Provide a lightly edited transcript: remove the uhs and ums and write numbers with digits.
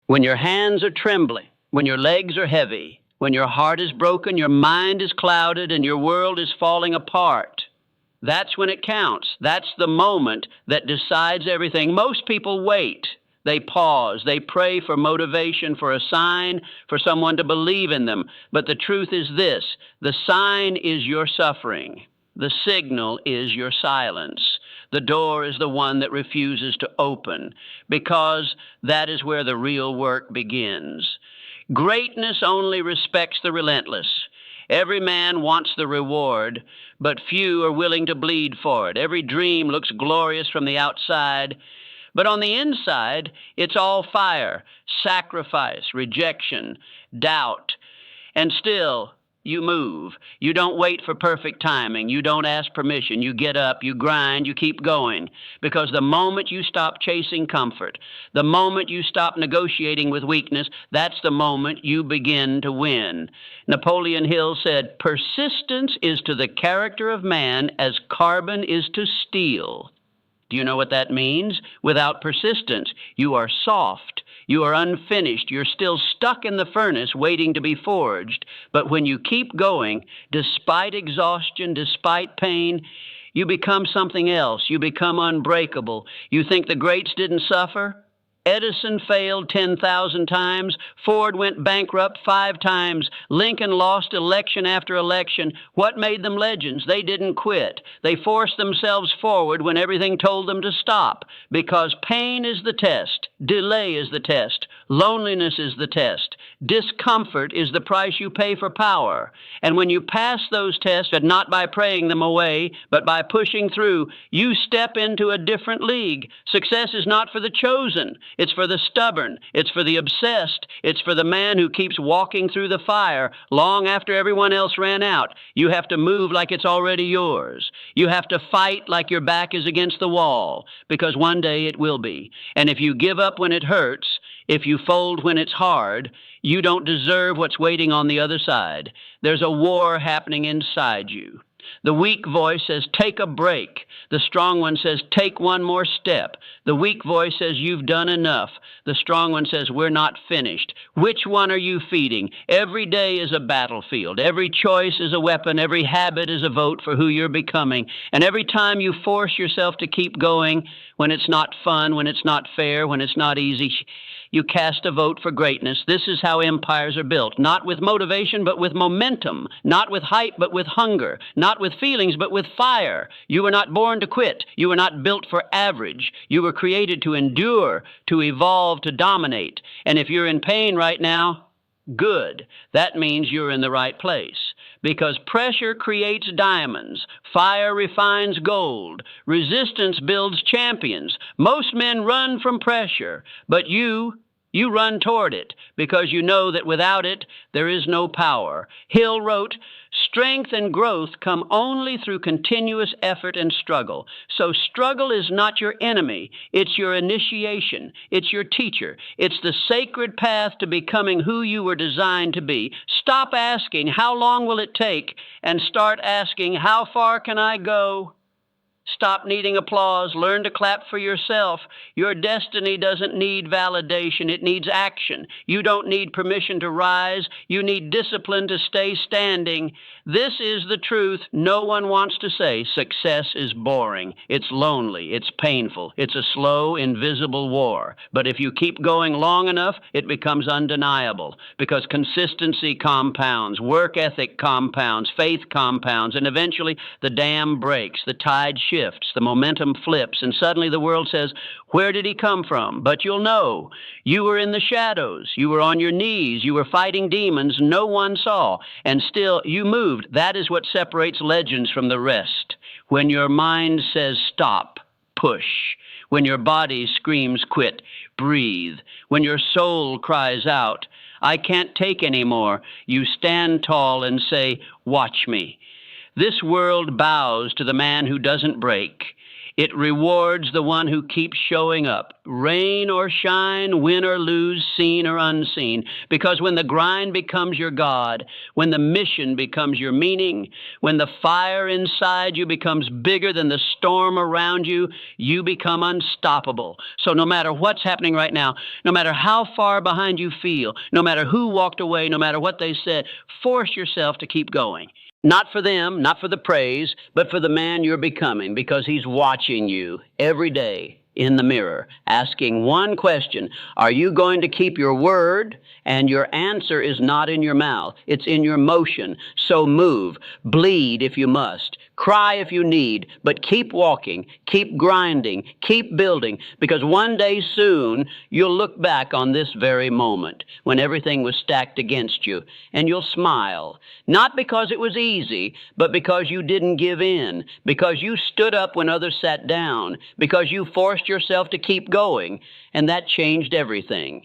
When your hands are trembling, when your legs are heavy, when your heart is broken, your mind is clouded, and your world is falling apart, that's when it counts. That's the moment that decides everything. Most people wait. They pause. They pray for motivation, for a sign, for someone to believe in them. But the truth is this: the sign is your suffering. The signal is your silence. The door is the one that refuses to open, because that is where the real work begins. Greatness only respects the relentless. Every man wants the reward, but few are willing to bleed for it. Every dream looks glorious from the outside, but on the inside, it's all fire, sacrifice, rejection, doubt. And still, you move. You don't wait for perfect timing. You don't ask permission. You get up, you grind, you keep going. Because the moment you stop chasing comfort, the moment you stop negotiating with weakness, that's the moment you begin to win. Napoleon Hill said, "Persistence is to the character of man as carbon is to steel." Do you know what that means? Without persistence, you are soft. You are unfinished. You're still stuck in the furnace waiting to be forged. But when you keep going, despite exhaustion, despite pain, you become something else. You become unbreakable. You think the greats didn't suffer? Edison failed 10,000 times. Ford went bankrupt 5 times. Lincoln lost election after election. What made them legends? They didn't quit. They forced themselves forward when everything told them to stop. Because pain is the test. Delay is the test. Loneliness is the test. Discomfort is the price you pay for power. And when you pass those tests, and not by praying them away, but by pushing through, you step into a different league. Success is not for the chosen. It's for the stubborn. It's for the obsessed. It's for the man who keeps walking through the fire long after everyone else ran out. You have to move like it's already yours. You have to fight like your back is against the wall, because one day it will be. And if you give up when it hurts, if you fold when it's hard, you don't deserve what's waiting on the other side. There's a war happening inside you. The weak voice says, take a break. The strong one says, take one more step. The weak voice says, you've done enough. The strong one says, we're not finished. Which one are you feeding? Every day is a battlefield. Every choice is a weapon. Every habit is a vote for who you're becoming. And every time you force yourself to keep going, when it's not fun, when it's not fair, when it's not easy, you cast a vote for greatness. This is how empires are built. Not with motivation, but with momentum. Not with hype, but with hunger. Not with feelings, but with fire. You were not born to quit. You were not built for average. You were created to endure, to evolve, to dominate. And if you're in pain right now, good. That means you're in the right place. Because pressure creates diamonds. Fire refines gold. Resistance builds champions. Most men run from pressure, but you run toward it, because you know that without it, there is no power. Hill wrote, strength and growth come only through continuous effort and struggle. So struggle is not your enemy. It's your initiation. It's your teacher. It's the sacred path to becoming who you were designed to be. Stop asking, how long will it take? And start asking, how far can I go? Stop needing applause. Learn to clap for yourself. Your destiny doesn't need validation. It needs action. You don't need permission to rise. You need discipline to stay standing. This is the truth. No one wants to say success is boring. It's lonely. It's painful. It's a slow, invisible war. But if you keep going long enough, it becomes undeniable, because consistency compounds, work ethic compounds, faith compounds, and eventually the dam breaks, the tide shifts, the momentum flips, and suddenly the world says, where did he come from? But you'll know. You were in the shadows. You were on your knees. You were fighting demons no one saw. And still you moved. That is what separates legends from the rest. When your mind says stop, push. When your body screams quit, breathe. When your soul cries out, I can't take any more, you stand tall and say, watch me. This world bows to the man who doesn't break. It rewards the one who keeps showing up, rain or shine, win or lose, seen or unseen. Because when the grind becomes your God, when the mission becomes your meaning, when the fire inside you becomes bigger than the storm around you, you become unstoppable. So no matter what's happening right now, no matter how far behind you feel, no matter who walked away, no matter what they said, force yourself to keep going. Not for them, not for the praise, but for the man you're becoming, because he's watching you every day in the mirror, asking one question: are you going to keep your word? And your answer is not in your mouth, it's in your motion. So move, bleed if you must, cry if you need, but keep walking, keep grinding, keep building, because one day soon you'll look back on this very moment when everything was stacked against you, and you'll smile, not because it was easy, but because you didn't give in, because you stood up when others sat down, because you forced yourself to keep going, and that changed everything.